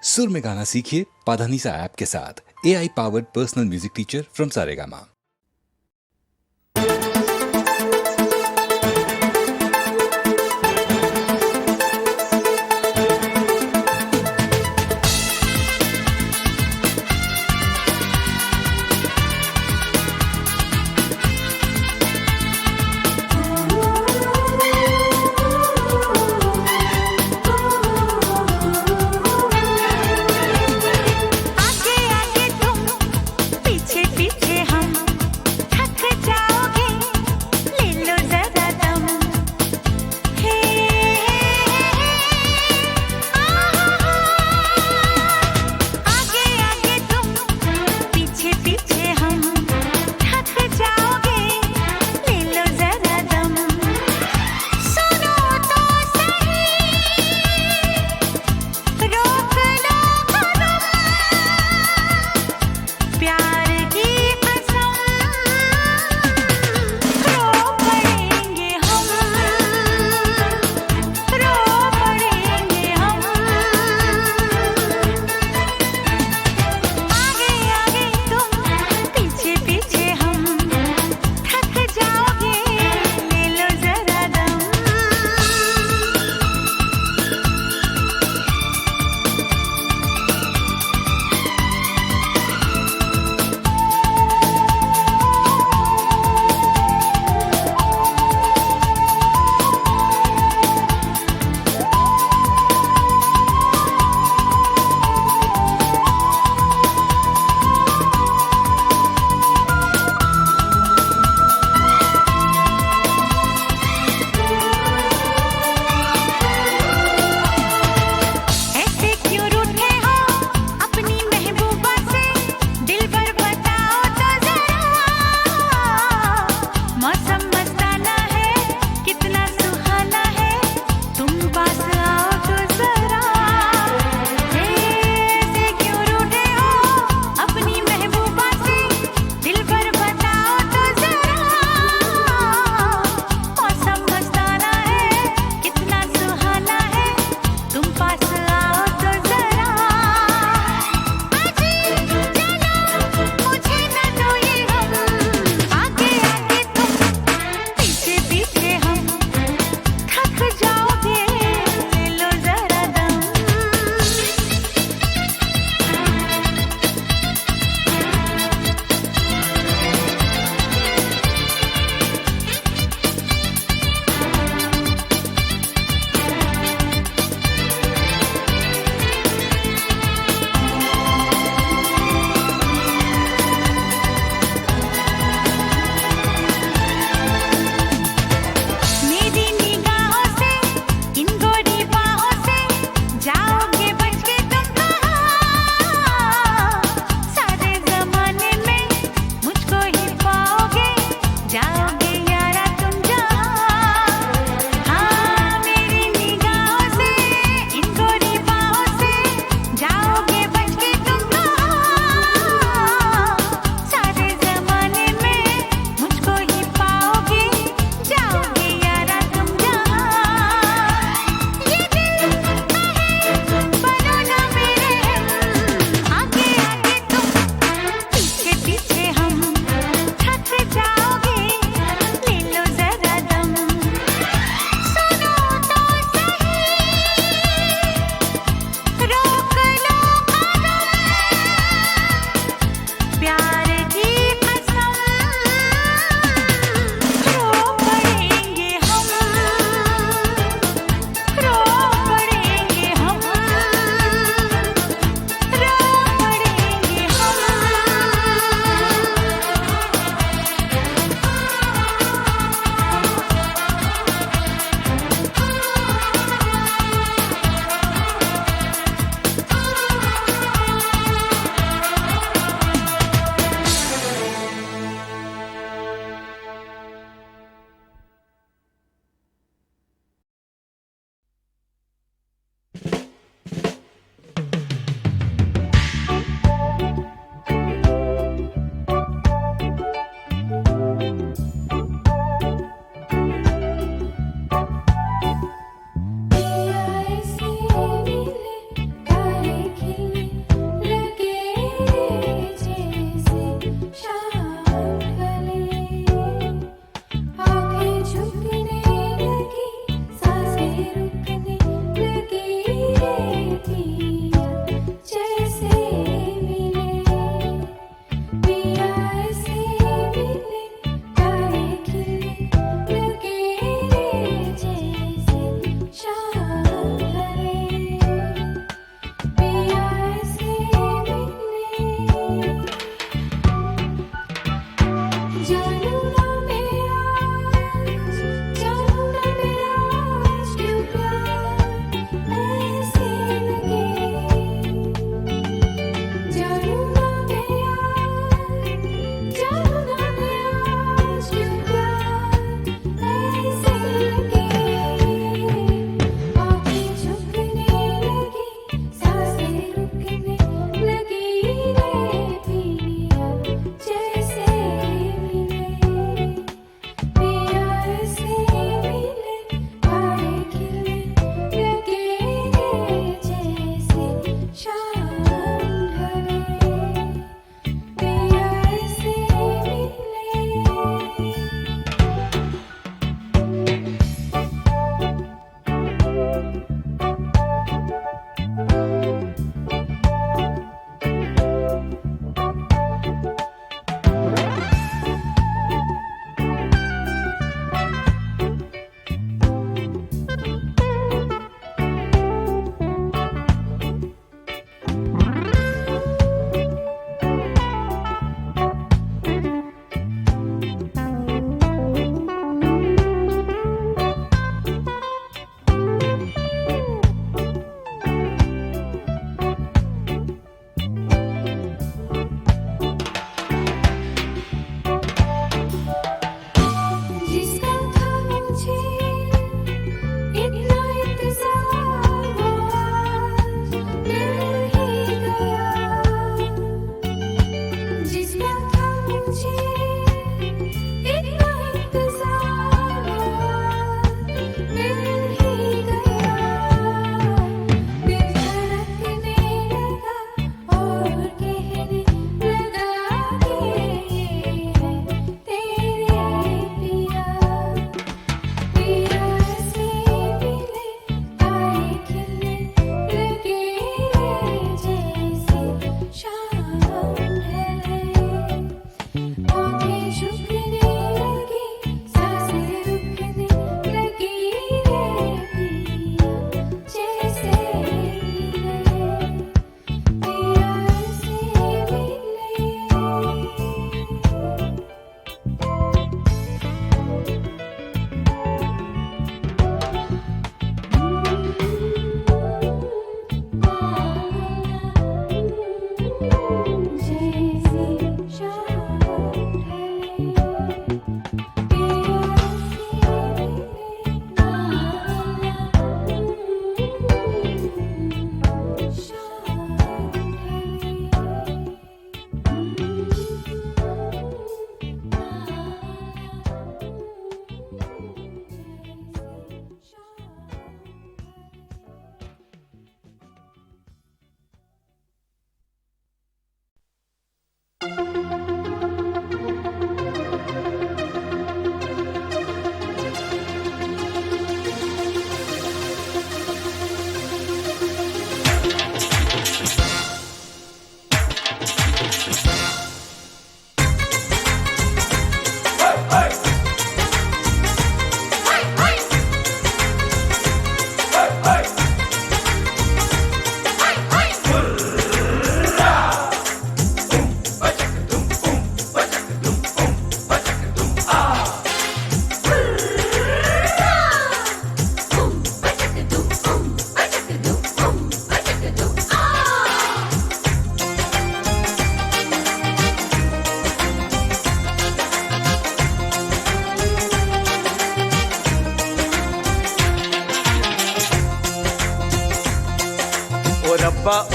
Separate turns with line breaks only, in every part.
सुर में गाना सीखिए पाधानीसा ऐप के साथ। AI powered personal music teacher from Saregama.
आगे आगे तुम पीछे पीछे हम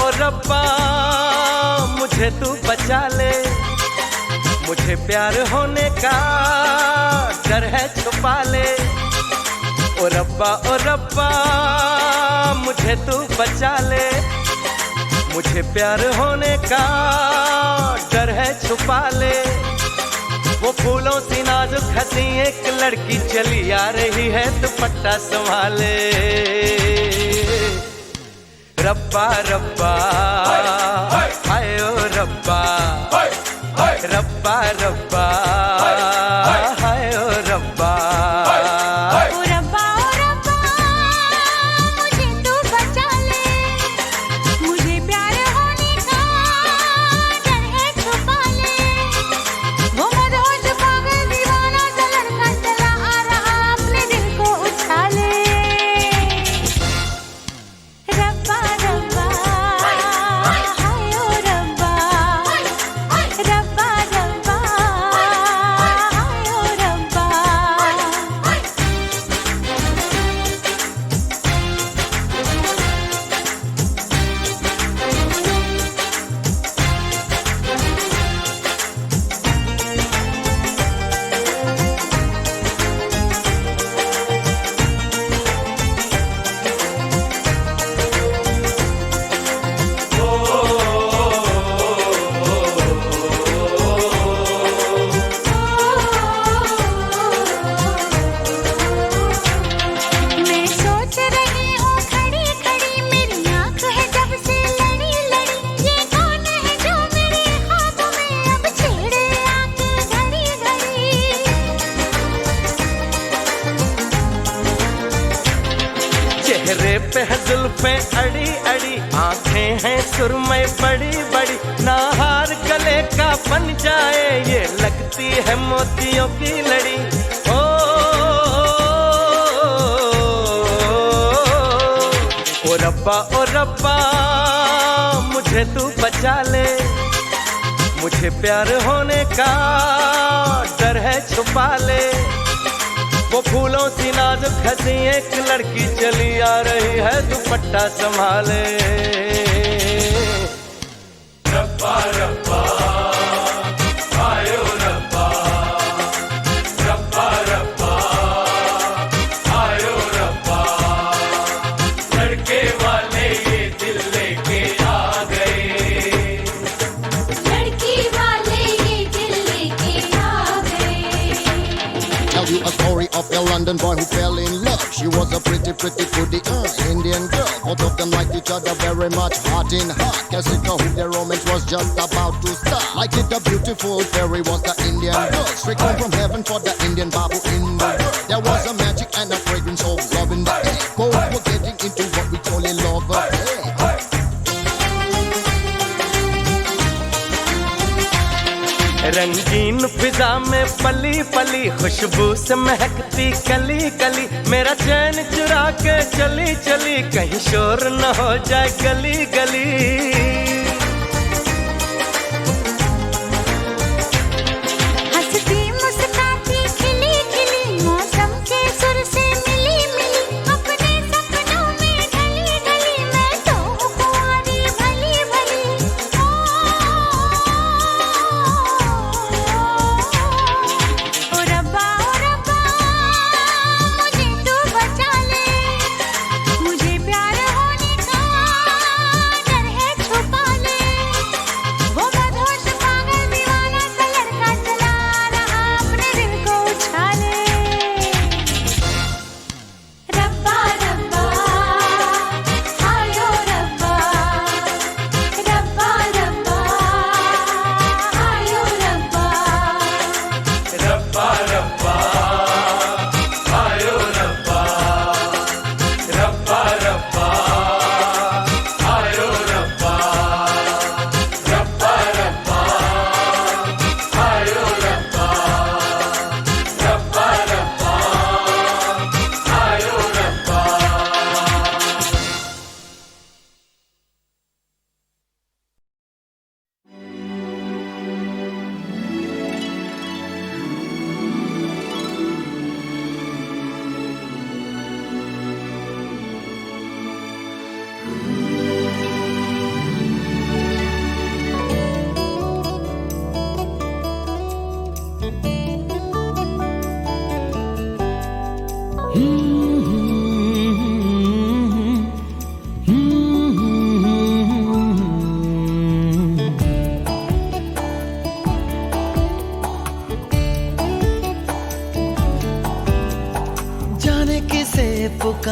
ओ रब्बा मुझे तू बचा ले, मुझे प्यार होने का डर है छुपा ले। ओ रब्बा मुझे तू बचा ले, मुझे प्यार होने का डर है छुपा ले। वो फूलों सी नाजुक हंसी एक लड़की चली आ रही है, दुपट्टा संभाले। रब्बा रब्बा हाय ओ रब्बा, रब्बा रब्बा हाय ओ रब्बा। चेहरे पे है जुल्फें अड़ी अड़ी, आंखें हैं सुरमई बड़ी बड़ी, ना हार गले का बन जाए ये लगती है मोतियों की लड़ी। ओ रब्बा मुझे तू बचा ले, मुझे प्यार होने का डर है छुपा ले। वो फूलों सी नाजुक हंसी एक लड़की चली आ रही है, दुपट्टा संभाले। रब्बा रब्बा हाय ओ रब्बा, रब्बा रब्बा हाय ओ रब्बा। लड़के वाले ये दिल लेके आ गए,
लड़की वाले ये दिल लेके आ गए।
Tell you a story of a London boy who fell in love. She was a pretty goody Indian girl. Both of them liked each other very much, heart in heart. Guess it who their romance was just about to start. Like it, a beautiful fairy was the Indian girl, straight home from heaven for the Indian Babu in the world. There was a magic and a fragrance of love in the air. Both were getting into what we call a love affair.
रंगीन फिजा में पली पली, खुशबू से महकती कली कली, मेरा चैन चुरा के चली चली, कहीं शोर न हो जाए गली गली।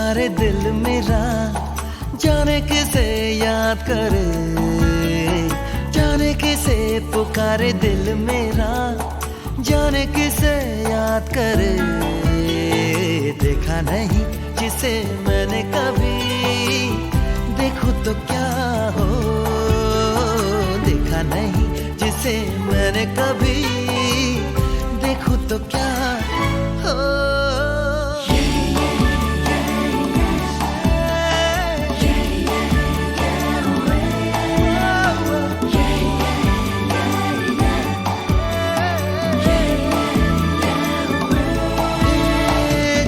पुकारे दिल मेरा, जाने किसे याद करे, जाने किसे पुकारे दिल मेरा, जाने किसे याद करे। देखा नहीं जिसे मैंने कभी, देखूं तो क्या हो, देखा नहीं जिसे मैंने कभी, देखूं तो क्या हो।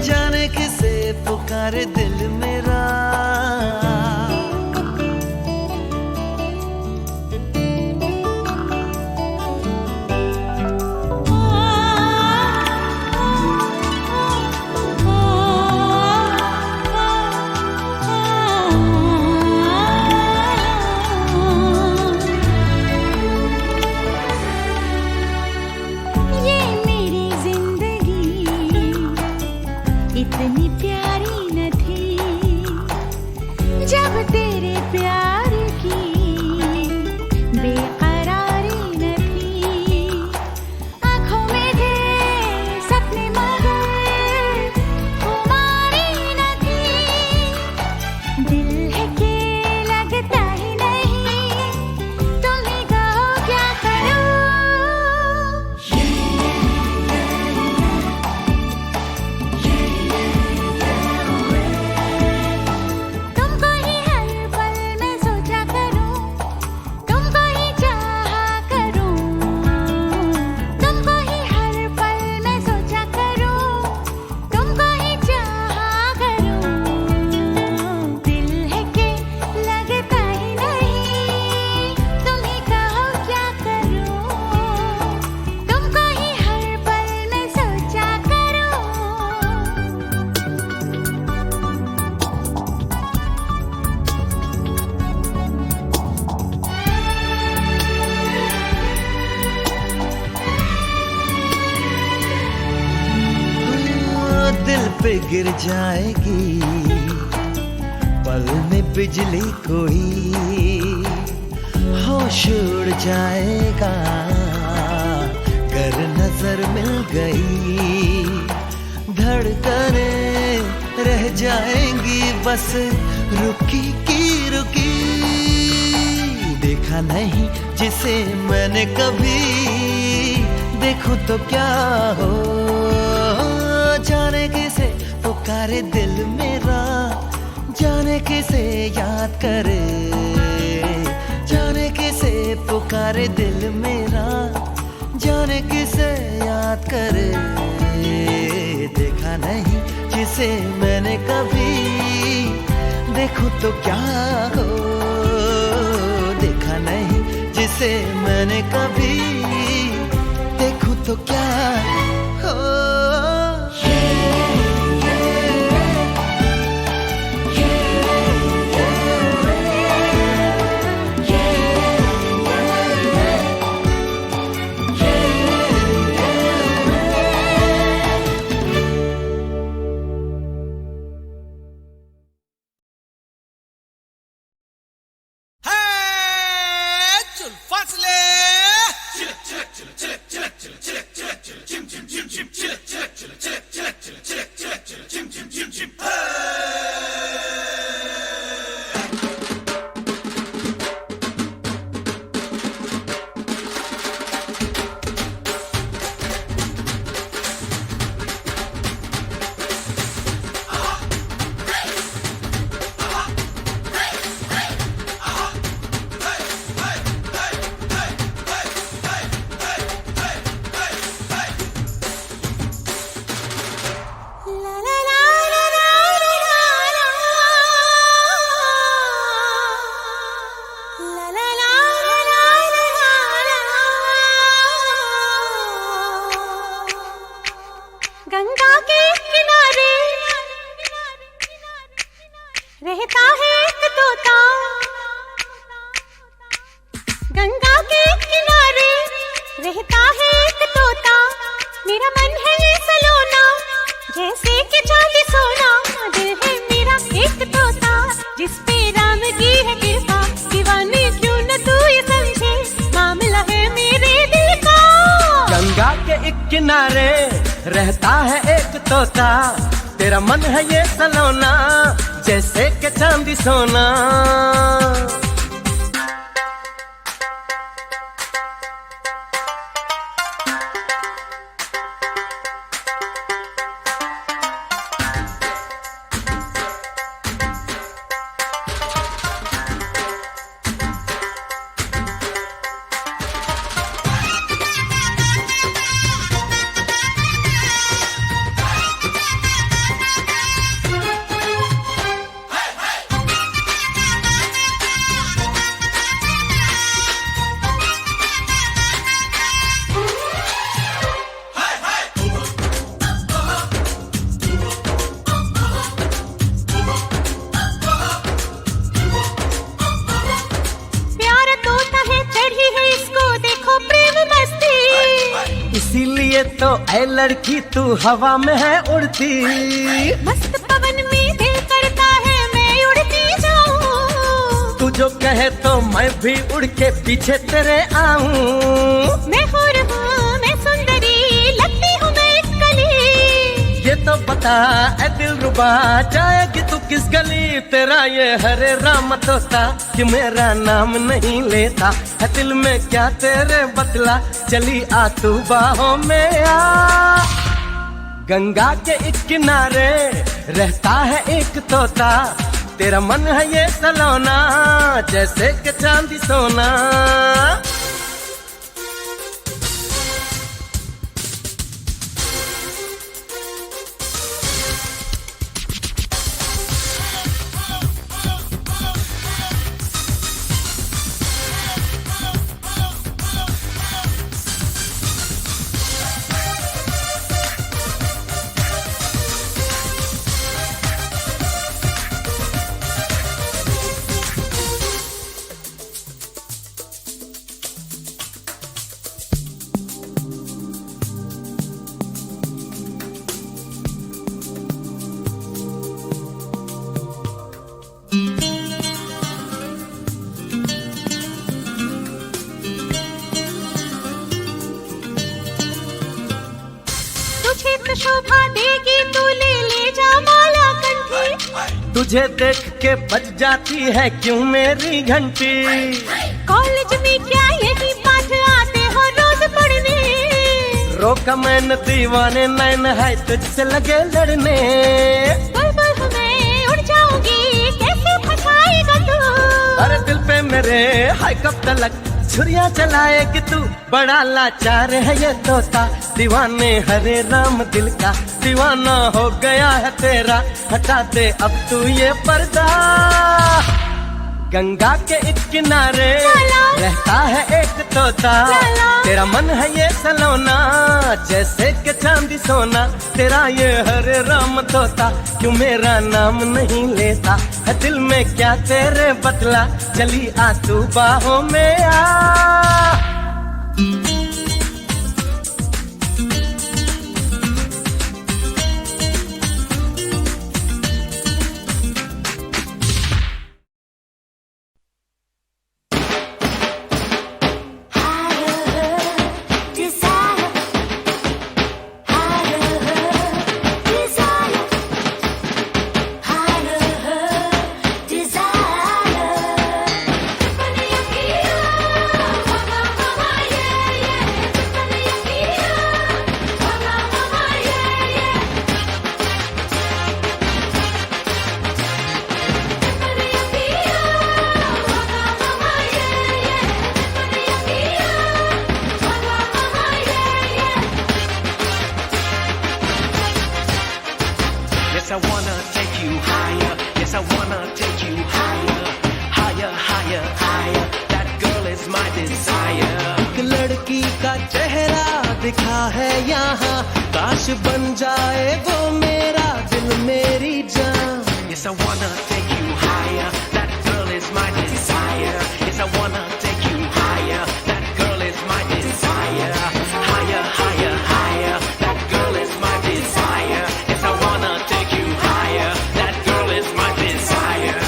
जाने किसे पुकारे दिल मेरा।
ये मेरी जिंदगी इतनी प्यारी न थी, जब तेरे प्यार की बेकरारी न थी। आँखों में थे सपने मगर खुमारी न थी। दिल है कि लगता ही नहीं, तुम ही कहो क्या करूं। तुमको ही हर पल में सोचा करूं, तुमको ही चाहा करूं, तुमको ही हर पल में सोचा करूं, तुमको ही चाहा करूं। दिल है कि लगता ही नहीं, तुम ही कहो क्या करूं। तुमको ही हर पल में सोचा करूं।
दिल पे गिर जाएगी पल में बिजली कोई, होश उड़ जाएगा कर नजर मिल गई। धड़कने रह जाएंगी बस रुकी की रुकी। देखा नहीं जिसे मैंने कभी, देखूं तो क्या हो। जाने किसे पुकारे दिल मेरा, जाने किसे याद करे, जाने किसे पुकारे दिल मेरा, जाने किसे याद करे। देखा नहीं जिसे मैंने कभी, देखूं तो क्या हो। देखा नहीं जिसे मैंने कभी, देखूं तो क्या हो।
गंगा के किनारे रहता है एक तोता, गंगा के किनारे रहता है एक तोता। मेरा मन है ये सलोना, जैसे कि चांदी सोना, दिल है मेरा
किनारे रहता है एक तोता, तेरा मन है ये सलोना जैसे के चांदी सोना। इसीलिए तो ऐ लड़की तू हवा में है उड़ती,
मस्त पवन में दिल करता है मैं उड़ती जाऊं।
तू जो कहे तो मैं भी उड़ के पीछे तेरे आऊं।
मैं हूर हूँ मैं सुंदरी लगती हूँ मैं एक कली।
ये तो बता ऐ दिलरुबा जाएगी तू किस गली, तेरा ये हरे राम तोता कि मेरा नाम नहीं लेता है दिल में क्या तेरे बतला, चली आ तू बाहों में आ। गंगा के एक किनारे रहता है एक तोता, तेरा मन है ये सलोना जैसे के चांदी सोना।
शोभा देगी तू ले जा माला कंठी।
तुझे देख के बज जाती है क्यों मेरी घंटी।
कॉलेज में क्या यही पाठ आते हो रोज पढ़ने।
रोका मैंने दीवाने नैन है तुझसे लगे लड़ने।
बुलबुल हूँ मैं उड़ जाऊंगी कैसे फंसाएगा तू।
अरे दिल पे मेरे हाय कब तलक छुरियां चलाएगी तू, बड़ा लाचार है ये तोता दीवाने हरे राम दिल का दीवाना हो गया है तेरा, हटा दे अब तू ये पर्दा। गंगा के एक किनारे रहता है एक तोता, तेरा मन है ये सलोना जैसे के चांदी सोना। तेरा ये हरे राम तोता क्यों मेरा नाम नहीं लेता है दिल में क्या तेरे बतला, चली आ तू बाहों में आ।
Yes, I wanna take you higher. Yes, I wanna take you higher. Higher, higher, higher. That girl is my desire.
एक लड़की का चेहरा दिखा है यहाँ, काश बन जाए वो मेरा दिल मेरी जान।
Yes, I wanna take you higher. That girl is my desire. Yes, I wanna take you higher. That girl is my desire. Higher, higher, higher. That girl is my desire. Yes, I wanna take you higher. That girl is my desire.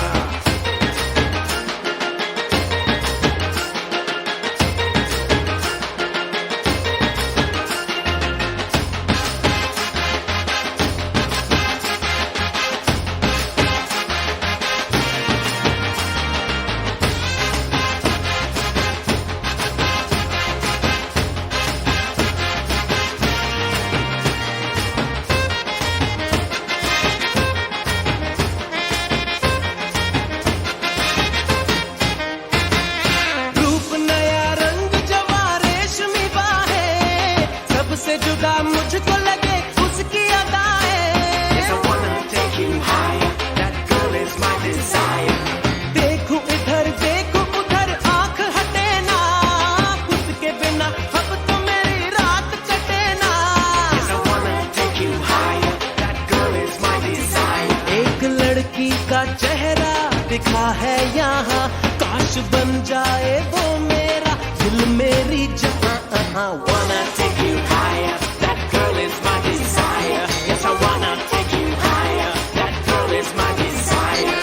है यहाँ, काश बन जाए वो मेरा दिल मेरी जहाँ.
Wanna take you higher, that girl is my desire. Yes, I wanna take you higher, that girl is my desire.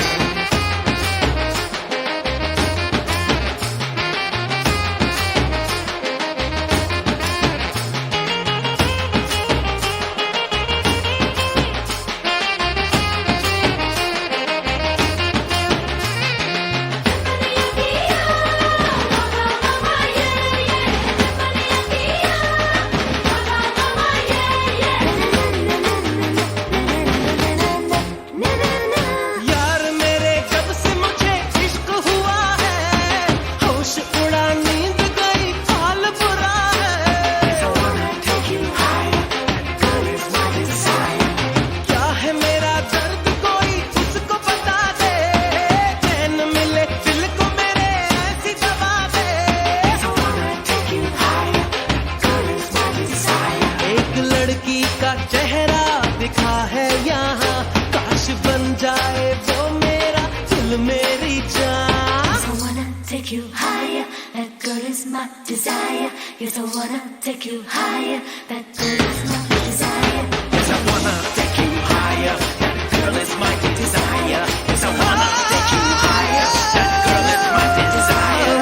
यार मेरे जब से मुझे इश्क हुआ है, होश उड़ा नींद गई हाल बुरा है.
I wanna take you higher, that girl is my desire.
क्या है मेरा दर्द कोई उसको बता दे, चैन मिले दिल को मेरे ऐसी दबा दे.
I wanna take you higher, that girl is my desire.
एक लड़की का चेहरा दिखा है यहाँ, काश बन जाए वो मेरा दिल मेरी जान.
I wanna take you higher, that girl is my desire. Yes, I wanna take you higher, that girl is my desire.
Yes, I wanna take you higher, that girl is my desire. Yes, I wanna take you higher, that girl is my desire.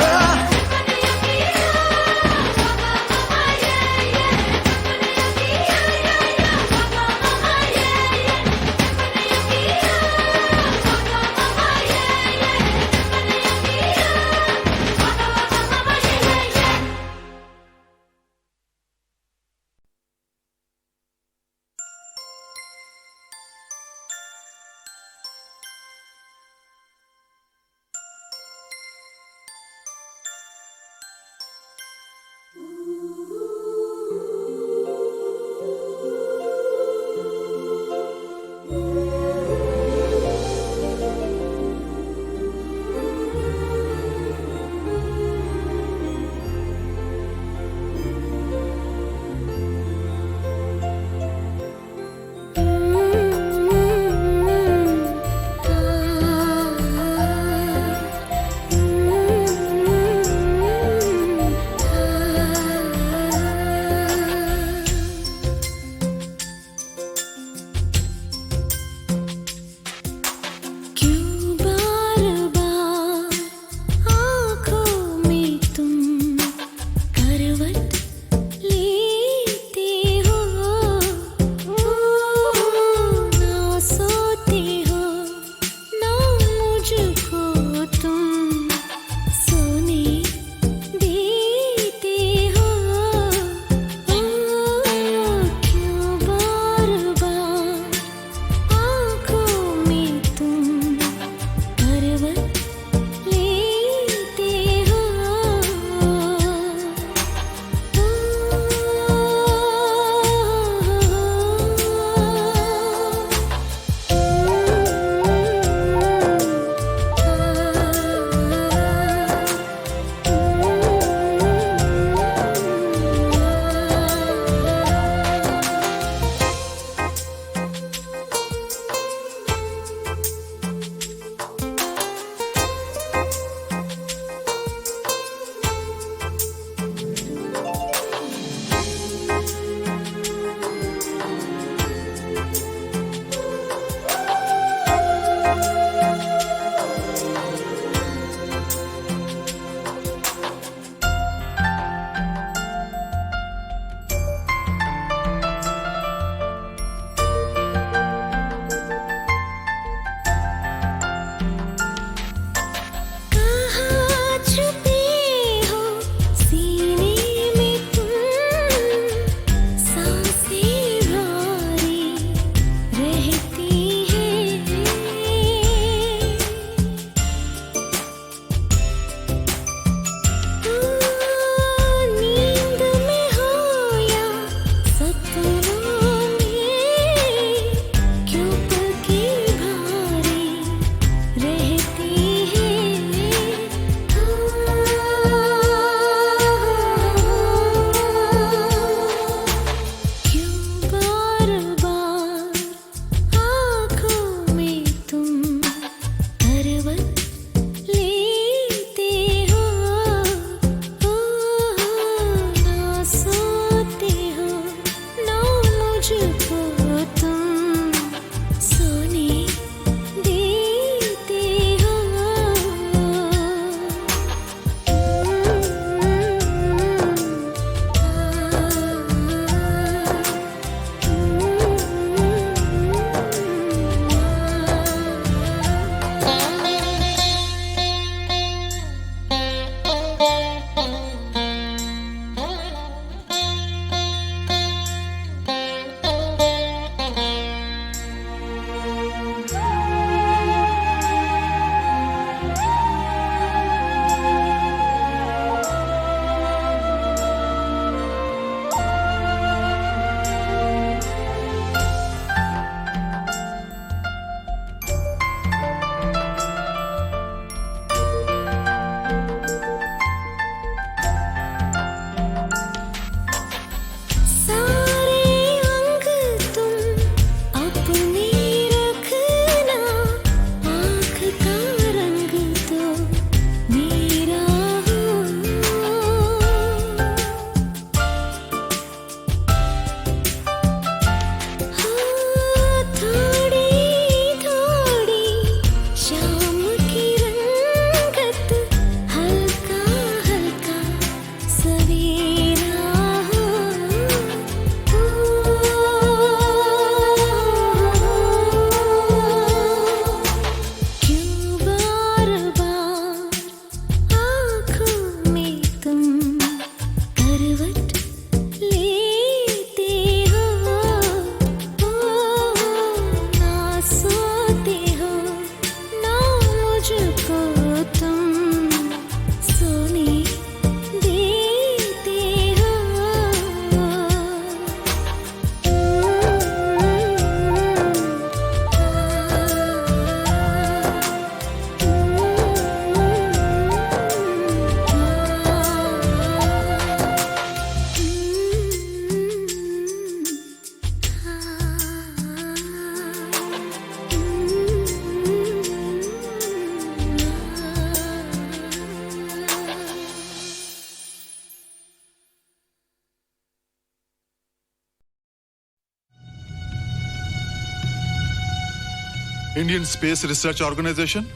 Indian space research organisation.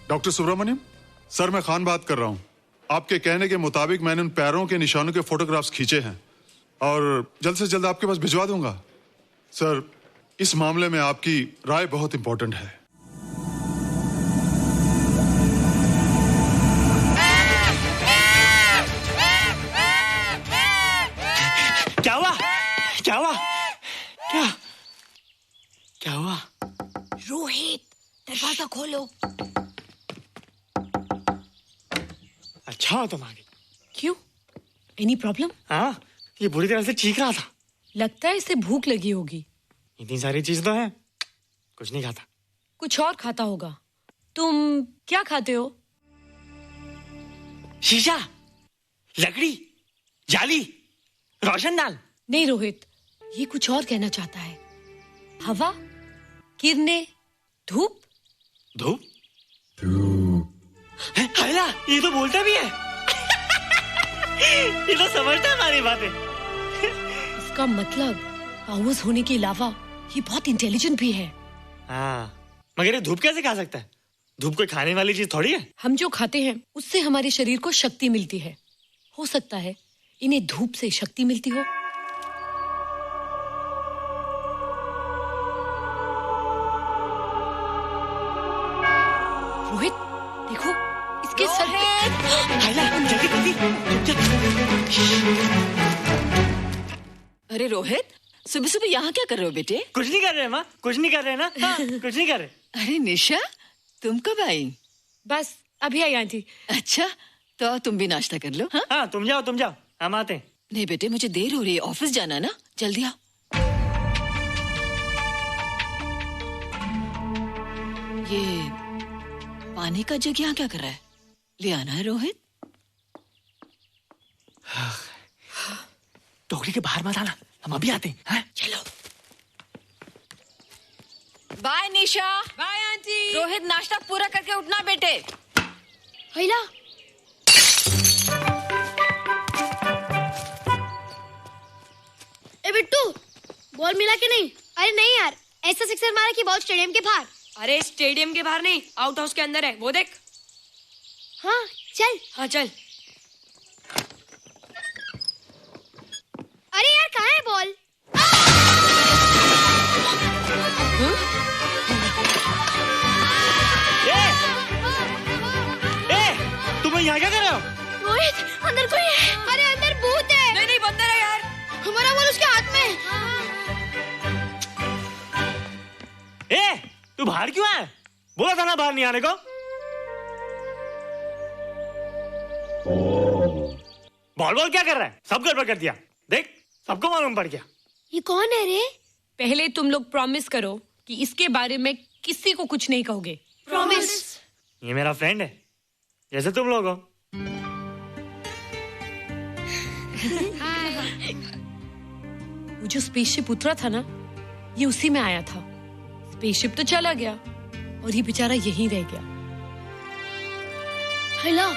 Doctor Subramaniam sir, मैं खान बात कर रहा हूँ। आपके कहने के मुताबिक मैंने उन पैरों के निशानों के फोटोग्राफ्स खींचे हैं और जल्द से जल्द आपके पास भिजवा दूंगा। सर, इस मामले में आपकी राय बहुत इंपॉर्टेंट है।
क्या हुआ? क्या हुआ? क्या हुआ?
रोहित, दरवाजा खोलो।
अच्छा हो तुम आ गई।
क्यों? Any problem?
हाँ, ये बुरी तरह से चीख रहा था।
लगता है इसे भूख लगी होगी।
इतनी सारी चीज तो है, कुछ नहीं खाता।
कुछ और खाता होगा। तुम क्या खाते हो?
शीशा, लकड़ी, जाली, रोशनदान।
नहीं रोहित, ये कुछ और कहना चाहता है। हवा, किरणें, धूप।
धूप? हैला, ये तो बोलता भी है। ये तो समझता है हमारी बातें।
इसका मतलब पावर्स होने के अलावा ये बहुत इंटेलिजेंट भी है।
हाँ, मगर ये धूप कैसे खा सकता है? धूप कोई खाने वाली चीज थोड़ी है।
हम जो खाते हैं उससे हमारे शरीर को शक्ति मिलती है। हो सकता है इन्हें धूप से शक्ति मिलती हो। रोहित, देखो इसके सर पे।
जल्दी जल्दी।
अरे रोहित, सुबह सुबह यहाँ क्या कर रहे हो बेटे?
कुछ नहीं कर रहे माँ, कुछ नहीं कर रहे ना। हाँ, कुछ नहीं कर रहे।
अरे निशा, तुम कब आई?
बस अभी आई आंटी।
अच्छा, तो तुम भी नाश्ता कर लो। हाँ,
हाँ, तुम जाओ, हम आते हैं।
नहीं बेटे, मुझे देर हो रही है, ऑफिस जाना ना, जल्दी आओ। ये पानी का जग यहाँ क्या कर रहा है? ले आना है रोहित।
टोकरी के बाहर मत आना, हम अभी आते हैं। हाँ?
चलो। Bye Nisha.
Bye aunty.
Rohit, नाश्ता पूरा करके उठना बेटे।
हैला, ए बिट्टू, बॉल मिला कि नहीं? अरे नहीं यार, ऐसा सिक्सर मारा कि बॉल स्टेडियम के बाहर।
अरे स्टेडियम के बाहर नहीं, आउट हाउस के अंदर है, वो देख।
हाँ चल।
हाँ चल।
अरे यार, कहाँ है बॉल?
तुम यहाँ क्या कर रहे हो?
रोहित, अंदर कोई है। अरे अंदर भूत है।
नहीं बंदर है यार।
हमारा बॉल उसके हाथ में।
तू बाहर क्यों है? बोला था ना बाहर नहीं आने को। बॉल क्या कर रहा है? सब गड़बड़ कर दिया। देख, सबको मालूम पड़ गया।
ये कौन है रे?
पहले तुम लोग प्रॉमिस करो कि इसके बारे में किसी को कुछ नहीं कहोगे।
प्रॉमिस।
ये मेरा फ्रेंड है, जैसे तुम लोग हो।
वो जो स्पेसशिप उतरा था ना, ये उसी में आया था। स्पेसशिप तो चला गया और ये बेचारा यहीं रह गया।
हैला,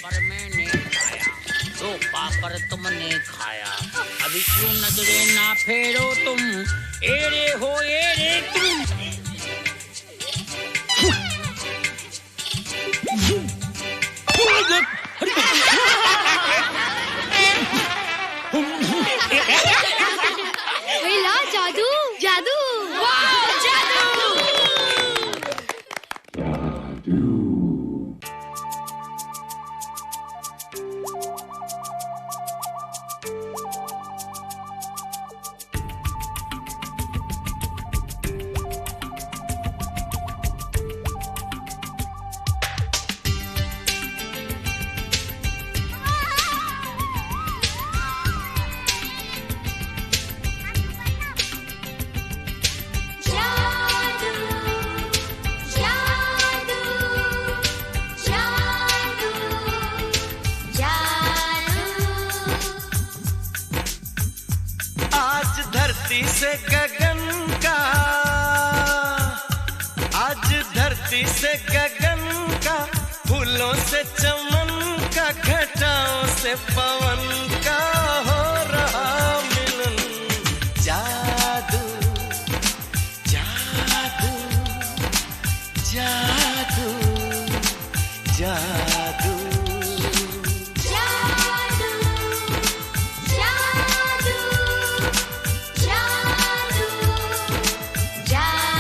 पापड़ मैंने खाया तो पापड़ तुमने खाया, अभी क्यों नजरें ना फेरो तुम, एरे हो एरे तुम।
हैला, जादू जादू। वाह, जादू।
धरती से गगन का, आज धरती से गगन का, फूलों से चमन का, घटाओं से पवन का हो जादू जादू
जादू जादू जादू जादू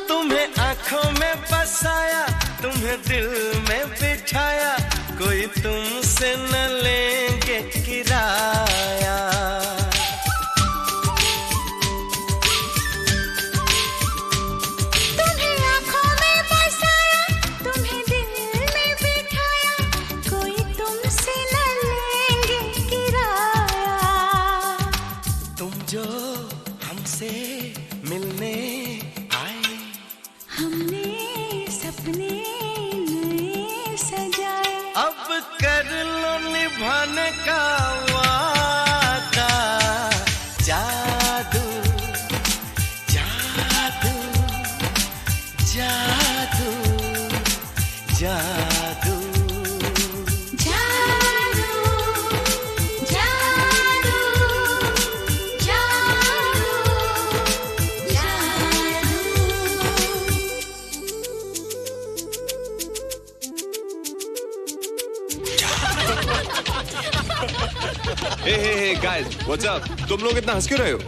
तुम्हें आंखों में बसाया, तुम्हें दिल में बिठाया, कोई तुमसे न लेंगे किराया।
तुम्हें आँखों में बसाया, तुम्हें दिल में बिठाया, कोई तुमसे न लेंगे किराया।
तुम जो हमसे मिलने आए,
हमने सपने नए सजाए,
अब कर लो निभाने का वादा। जादू जादू जादू जादू
जादू जादू
हे गाइस, व्हाट्स अप? तुम लोग इतना हंस क्यों रहे हो?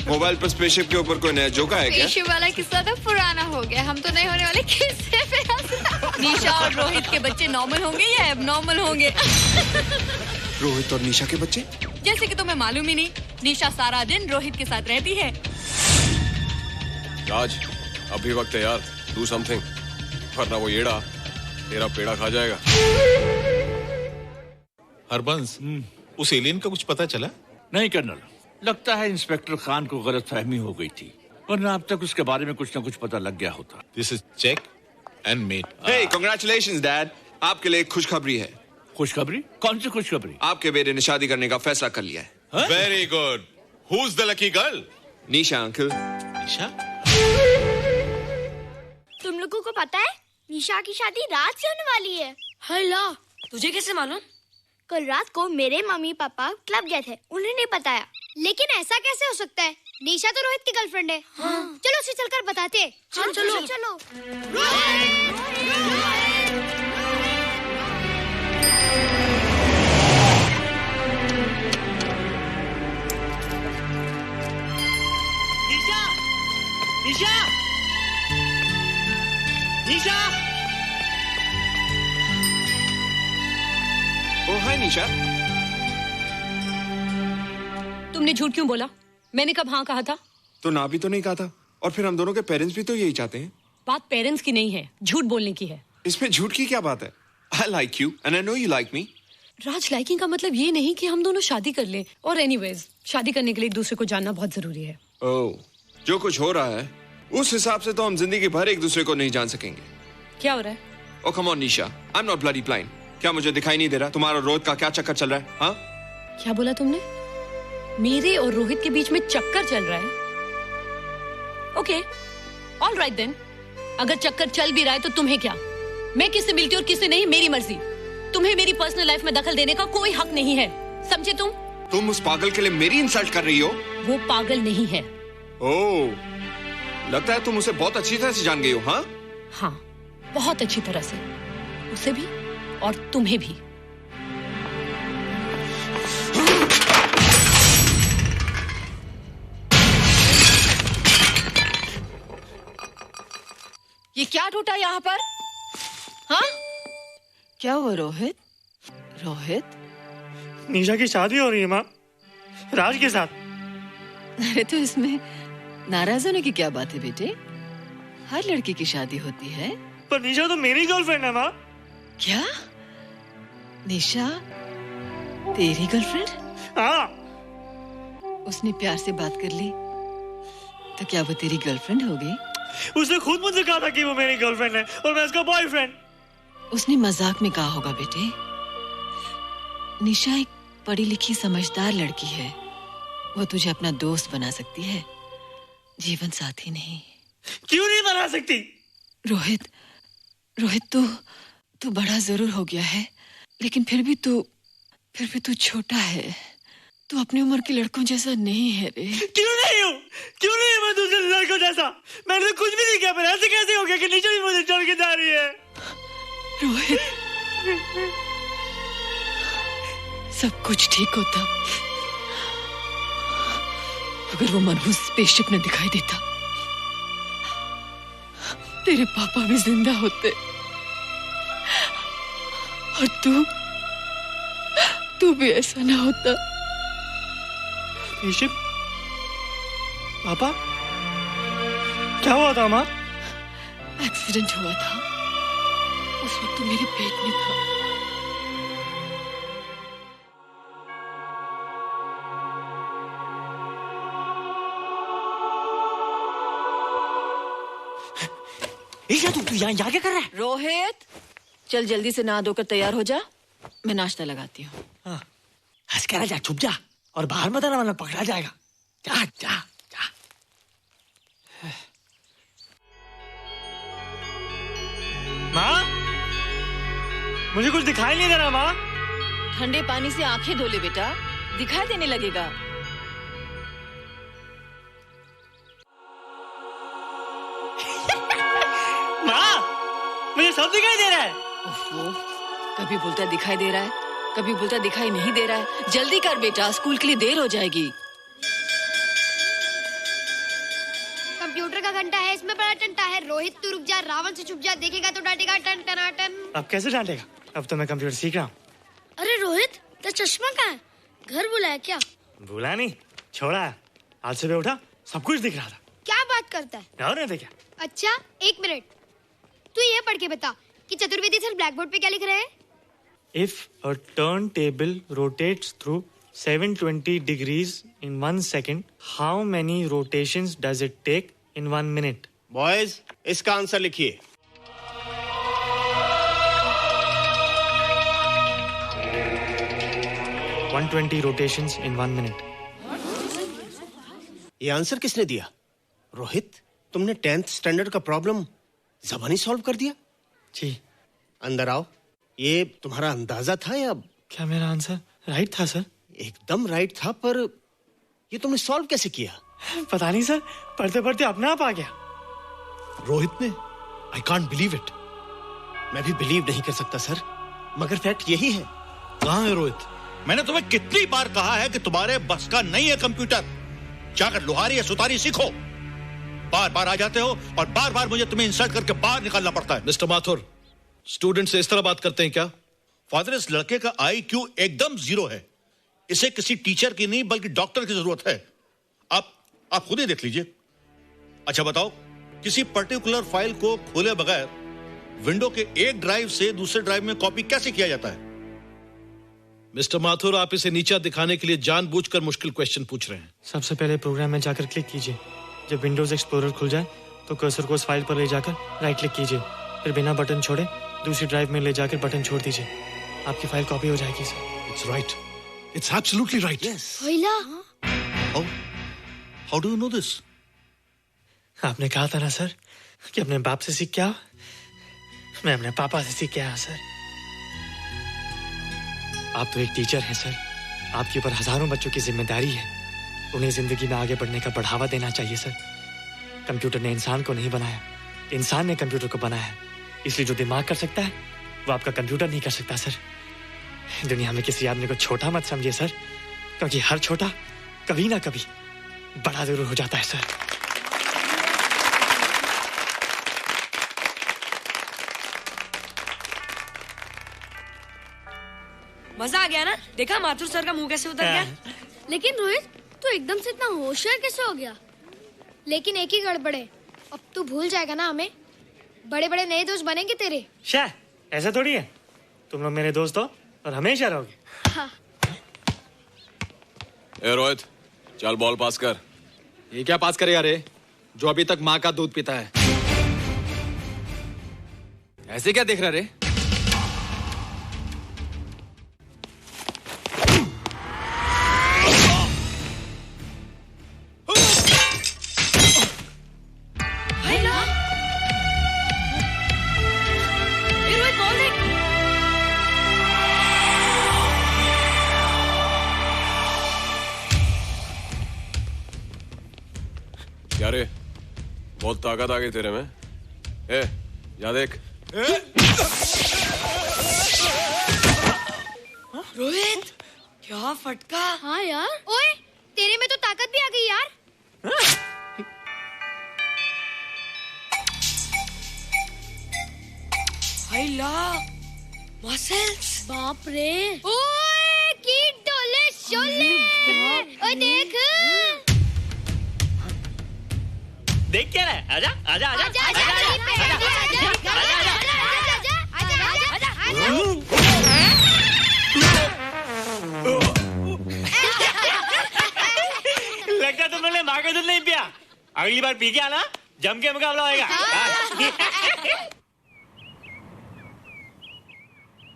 मोबाइल पर स्पेसशिप के ऊपर कोई नया जोक आया क्या?
स्पेसशिप वाला किस्सा तो पुराना हो गया, हम तो नहीं होने वाले किस्से पे हंसना। निशा और रोहित के बच्चे नॉर्मल होंगे या एबनॉर्मल होंगे?
रोहित और निशा के बच्चे?
जैसे कि तुम्हें मालूम ही नहीं, निशा सारा दिन रोहित के साथ रहती है।
राज, अभी वक्त है यार, डू समथिंग, वरना वो येड़ा तेरा पेड़ा खा जाएगा।
हरबंस, उस एलियन का कुछ पता चला?
नहीं कर्नल, लगता है इंस्पेक्टर खान को गलतफहमी हो गई थी, वरना अब तक उसके बारे में कुछ न कुछ पता लग गया होता।
This is check and mate.
Hey, congratulations dad, आपके लिए एक खुशखबरी है।
खुशखबरी? कौन सी खुशखबरी?
आपके बेटे ने शादी करने का फैसला कर लिया है।
Very good. Who is the lucky girl?
Nisha uncle.
Nisha?
तुम लोगों को पता है निशा की शादी रात से होने वाली है।
हाय ला, तुझे कैसे मालूम?
कल रात को मेरे मम्मी पापा क्लब गए थे, उन्हें नहीं बताया। लेकिन ऐसा कैसे हो सकता है? निशा तो रोहित की गर्लफ्रेंड है। हाँ। चलो उसे चलकर बताते हैं।
चलो
चलो।
निशा! निशा! निशा!
ओ हाय निशा।
तुमने झूठ क्यों बोला? मैंने कब हाँ कहा था?
तो ना भी तो नहीं कहा था, और फिर हम दोनों के पेरेंट्स भी तो यही चाहते हैं।
बात पेरेंट्स की नहीं है, झूठ बोलने की है।
इसमें झूठ की क्या बात है? I like you and I know you like me.
Raj, liking का मतलब ये नहीं कि हम दोनों शादी कर लें। और एनीवेज, शादी करने के लिए एक दूसरे को जानना बहुत जरूरी है।
ओह, जो कुछ हो रहा है उस हिसाब से तो हम जिंदगी भर एक दूसरे को नहीं जान सकेंगे।
क्या हो रहा है?
Oh come on Nisha, I am not bloody blind. क्या मुझे दिखाई नहीं दे रहा तुम्हारा रोहित का क्या चक्कर चल रहा है? हाँ,
क्या बोला तुमने? मेरे और रोहित के बीच में चक्कर चल रहा है? Okay, all right then. अगर चक्कर चल भी रहा है तो तुम्हें क्या? मैं किससे मिलती हूँ और किससे नहीं, मेरी मर्जी। तुम्हें मेरी पर्सनल लाइफ में दखल देने का कोई हक नहीं है, समझे तुम?
तुम उस पागल के लिए मेरी इंसल्ट कर रही हो?
वो पागल नहीं है।
ओह, लगता है तुम उसे बहुत अच्छी तरह से जान गई हो। हाँ
हाँ, बहुत अच्छी तरह से, उसे भी और तुम्हें भी।
ये क्या टूटा यहाँ पर? हाँ, क्या हुआ रोहित? रोहित,
निशा की शादी हो रही है माँ, राज के साथ।
अरे तो इसमें नाराज होने की क्या बात है बेटे? हर लड़की की शादी होती है।
पर निशा तो मेरी गर्लफ्रेंड है माँ।
क्या? निशा तेरी गर्लफ्रेंड?
हाँ।
उसने प्यार से बात कर ली तो क्या वो तेरी गर्लफ्रेंड हो गई?
उसने खुद मुझसे कहा था कि वो मेरी गर्लफ्रेंड है और मैं उसका बॉयफ्रेंड।
उसने मजाक में कहा होगा बेटे। निशा एक पढ़ी लिखी समझदार लड़की है। वो तुझे अपना दोस्त बना सकती है, जीवन साथी नहीं।
क्यों नहीं बना सकती?
रोहित, तू बड़ा जरूर हो गया है, लेकिन फिर भी तू छोटा है। तू अपनी उम्र के लड़कों जैसा नहीं है रे।
क्यों नहीं हूँ? क्यों नहीं मैं दूसरे लड़कों जैसा? मैंने तो कुछ भी नहीं किया, पर ऐसे कैसे हो गया कि नीचे भी मुझे छोड़ के जा रही है?
रोहित, सब कुछ ठीक होता अगर वो मनहूस स्पेसशिप न दिखाई देता। तेरे पापा भी जिंदा होते और तू भी ऐसा ना होता।
स्पेसशिप? पापा? क्या हुआ था माँ?
एक्सीडेंट हुआ था, उस वक्त तू मेरे पेट में था।
ईशा, तू यहाँ क्या कर रहा है?
रोहित, चल जल्दी से नहा धोकर तैयार हो जा, मैं नाश्ता लगाती हूँ।
हंस कर जा, छुप जा और बाहर मत आना वरना पकड़ा जाएगा। जा जा जा। माँ, मुझे कुछ दिखाई नहीं दे रहा माँ।
ठंडे पानी से आंखें धो ले बेटा, दिखाई देने लगेगा।
माँ, मुझे सब दिखाई दे रहा है।
कभी बोलता दिखाई दे रहा है, कभी बोलता दिखाई नहीं दे रहा है। जल्दी कर बेटा, स्कूल के लिए देर हो जाएगी।
कंप्यूटर का घंटा है, इसमें बड़ा टंटा है। रोहित तू रुक जा, रावण से छुप जा, देखेगा तो डांटेगा टन टनाटन।
अब कैसे डांटेगा? अब तो मैं कंप्यूटर सीख रहा हूँ।
अरे रोहित, तेरा चश्मा कहाँ है? घर बुलाया क्या?
भूला नहीं, छोड़ा। आज सुबह उठा, सब कुछ दिख रहा था।
क्या बात करता है?
और नहीं तो क्या?
अच्छा, एक मिनट, तू ये पढ़ के बता कि चतुर्वेदी सर ब्लैक बोर्ड पे क्या लिख रहे हैं?
If a turntable rotates through 720 degrees in 1 second, how many rotations does it take in 1 minute?
Boys, इसका आंसर लिखिए।
$120 rotations in 1 minute.
ये आंसर किसने दिया? रोहित, तुमने 10th स्टैंडर्ड का प्रॉब्लम ज़बानी सॉल्व कर दिया?
जी।
अंदर आओ। ये तुम्हारा अंदाजा था या?
क्या मेरा आंसर राइट था सर?
एकदम राइट था, पर ये तुमने सॉल्व कैसे किया?
पता नहीं सर, पढ़ते पढ़ते अपने आप आ गया।
रोहित ने? I can't believe it. मैं भी बिलीव नहीं कर सकता सर, मगर फैक्ट यही है।
कहाँ है रोहित? मैंने तुम्हें कितनी बार कहा है कि तुम्हारे बस का नहीं है कंप्यूटर। जाकर लोहारी या सुतारी सीखो। बार बार आ जाते हो और बार बार मुझे तुम्हें इंसल्ट करके बाहर निकालना पड़ता है।
मिस्टर माथुर, स्टूडेंट से इस तरह बात करते हैं क्या?
फादर, इस लड़के का IQ एकदम 0 है। इसे किसी टीचर की नहीं बल्कि डॉक्टर की जरूरत है। आप खुद ही देख लीजिए। अच्छा बताओ, किसी पर्टिकुलर फाइल को खोले बगैर विंडो के एक ड्राइव से दूसरे ड्राइव में कॉपी कैसे किया जाता है?
मिस्टर माथुर, आप इसे नीचा दिखाने के लिए जानबूझकर मुश्किल क्वेश्चन पूछ रहे हैं।
सबसे पहले प्रोग्राम में जाकर क्लिक कीजिए। जब विंडोज एक्सप्लोरर खुल जाए तो कर्सर को उस फाइल पर ले जाकर राइट क्लिक कीजिए, फिर बिना बटन छोड़े दूसरी ड्राइव में ले जाकर बटन छोड़ दीजिए। आपकी फाइल कॉपी हो जाएगी sir.
It's right, it's absolutely right. How do you know this?
आपने कहा था ना सर कि अपने बाप से सीख के आओ। मैं अपने पापा से सीख के आया सर। आप तो एक टीचर हैं सर, आपके ऊपर हजारों बच्चों की जिम्मेदारी है। उन्हें जिंदगी में आगे बढ़ने का बढ़ावा देना चाहिए सर। कंप्यूटर ने इंसान को नहीं बनाया, इंसान ने कंप्यूटर को बनाया है। इसलिए जो दिमाग कर सकता है वो आपका कंप्यूटर नहीं कर सकता सर। दुनिया में किसी आदमी को छोटा मत समझिए सर, क्योंकि हर छोटा कभी ना कभी बड़ा जरूर हो जाता है सर।
मजा आ गया ना? देखा माथुर सर का मुंह कैसे उतर गया?
लेकिन रोहित, तू एकदम से इतना होशियार कैसे हो गया? लेकिन एक ही गड़बड़ है, अब तू भूल जाएगा ना हमें। बड़े बड़े नए दोस्त बनेंगे तेरे।
शाह, ऐसा थोड़ी है। तुम लोग मेरे दोस्त हो और हमेशा रहोगे।
हाँ।
ए रोहित, चल बॉल पास कर।
ये क्या पास करेगा रे, जो अभी तक माँ का दूध पीता है? ऐसे क्या देख रहा रे?
क्या रे? बहुत ताकत आ गई तेरे में। जा देख।
रोहित, क्या फटका।
हाँ यार। ओए, तेरे में तो ताकत भी आ गई यार।
हाय ला, मसल्स।
बाप रे। ओए, कीट डोले शोले। ओए देख।
देख क्या रहा है? आजा आजा आजा आजा लगता तुम लोगों ने माँ का दूध नहीं पिया। अगली बार पी के आना, जम के मुकाबला होएगा।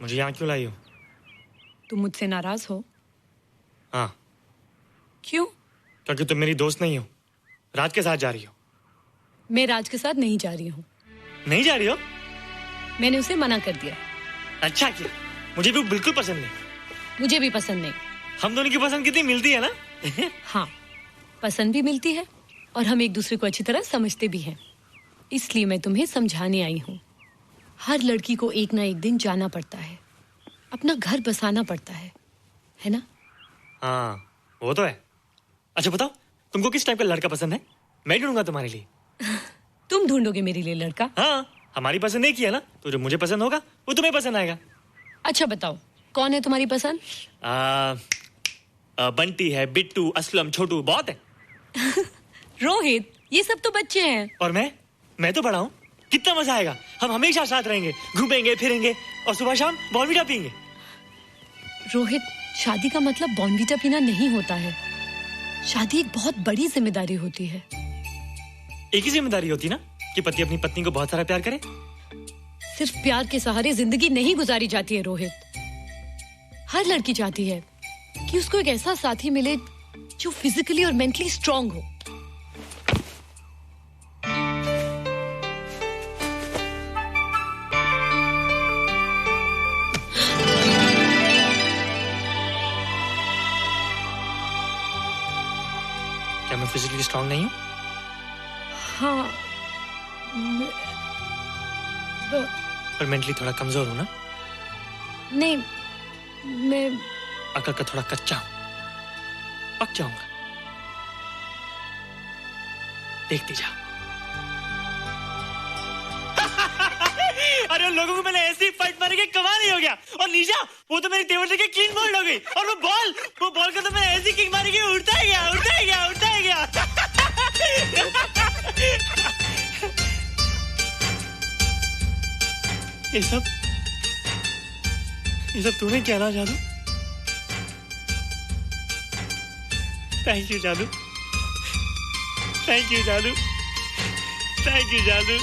मुझे यहाँ क्यों लाई हो?
तुम मुझसे नाराज हो?
हाँ।
क्यों?
क्योंकि तुम मेरी दोस्त नहीं हो, राज के साथ जा रही हो।
मैं राज के साथ नहीं जा रही हूँ।
नहीं जा रही हो?
मैंने उसे मना कर दिया।
अच्छा किया, मुझे भी बिल्कुल पसंद नहीं।
मुझे भी पसंद नहीं।
हम दोनों की पसंद कितनी मिलती है ना?
हाँ, पसंद भी मिलती है और हम एक दूसरे को अच्छी तरह समझते भी हैं। इसलिए मैं तुम्हें समझाने आई हूँ। हर लड़की को एक ना एक दिन जाना पड़ता है, अपना घर बसाना पड़ता है ना?
हाँ, वो तो है। अच्छा बताओ, तुमको किस टाइप का लड़का पसंद है? मैं ढूंढूंगा तुम्हारे लिए।
तुम ढूंढोगे मेरे लिए लड़का?
हाँ, हमारी पसंद एक ही है ना, तो जो मुझे पसंद होगा वो तुम्हें पसंद आएगा।
अच्छा बताओ, कौन है तुम्हारी पसंद?
बंटी है, बिट्टू, असलम, छोटू, बहुत है।
रोहित, ये सब तो बच्चे हैं।
और मैं तो बड़ा हूँ। कितना मजा आएगा। हम हमेशा साथ रहेंगे, घूमेंगे फिरेंगे और सुबह शाम बॉर्नवीटा पीएंगे।
रोहित, शादी का मतलब बॉर्नवीटा पीना नहीं होता है। शादी एक बहुत बड़ी जिम्मेदारी होती है।
एक ही जिम्मेदारी होती ना कि पति अपनी पत्नी को बहुत सारा प्यार करे।
सिर्फ प्यार के सहारे जिंदगी नहीं गुजारी जाती है रोहित। हर लड़की चाहती है कि उसको एक ऐसा साथी मिले जो फिजिकली और मेंटली स्ट्रांग हो।
क्या मैं फिजिकली स्ट्रांग नहीं हूँ?
हाँ,
पर मेंटली थोड़ा कमजोर हूँ ना?
नहीं, मैं
अकल का थोड़ा कच्चा हूँ। पक जाऊंगा, देखती जाओ। अरे लोगों को मैंने ऐसी फाइट मारी कि कमाल ही हो गया। और नीचा वो तो मेरी टेबल लेके क्लीन बोल्ड हो गई। और वो बॉल का तो मैंने ऐसी किक मारी कि उड़ता ही गया, उड़ता ही गया, उड़ता ही गया। ये सब तूने क्या ना जादू? थैंक यू जादू, थैंक यू जादू, थैंक यू जादू,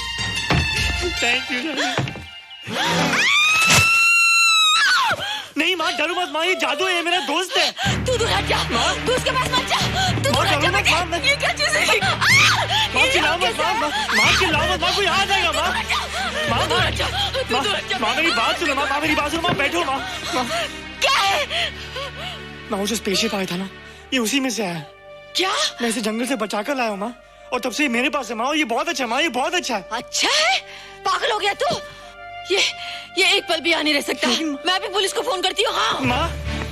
थैंक यू जादू। नहीं माँ, डरो मत माँ, ये जादू है, ये मेरा दोस्त है।
तू दूर हट जा, तू उसके पास मत जा। तू दूर हट जा बेटे। ये क्या चीज़ है?
माँ चिल्लाओ मत, माँ चिल्लाओ मत, माँ कोई आ जाएगा। माँ
दूर हट जा, तू दूर हट जा।
माँ मेरी बात सुनो, माँ मेरी बात सुनो, माँ बैठो। माँ
क्या है?
माँ वो जो स्पेसशिप आया था ना, ये उसी में से आया।
क्या?
मैं इसे जंगल से बचा कर लाया हूँ माँ, और तब से ये मेरे पास है माँ। और ये बहुत अच्छा है माँ, ये बहुत अच्छा है।
अच्छा है? पागल हो गया तू? ये एक पल भी यहाँ नहीं रह सकता। मैं अभी पुलिस को फोन करती हूँ। हाँ
माँ,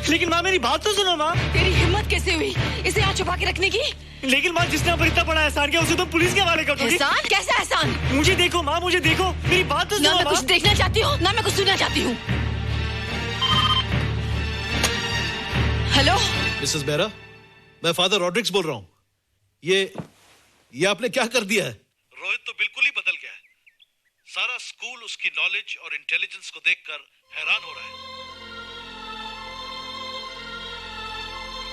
लेकिन माँ मेरी बात तो सुनो माँ।
तेरी हिम्मत कैसे हुई इसे यहाँ छुपा के रखने की?
लेकिन माँ, जिसने पर इतना बड़ा एहसान किया उसे तो पुलिस के हवाले कर दोगी।
एहसान? कैसा एहसान?
मुझे देखो माँ, मुझे देखो, मेरी बात तो सुनो।
ना मैं कुछ देखना चाहती हूँ, ना मैं कुछ सुनना चाहती हूँ। हेलो
मिसेस बेरा, मैं फादर रॉड्रिक्स बोल रहा हूँ। ये आपने क्या कर दिया है? रोहित तो बिल्कुल ही बदल गया है। सारा स्कूल उसकी नॉलेज और इंटेलिजेंस को देखकर हैरान हो रहा है।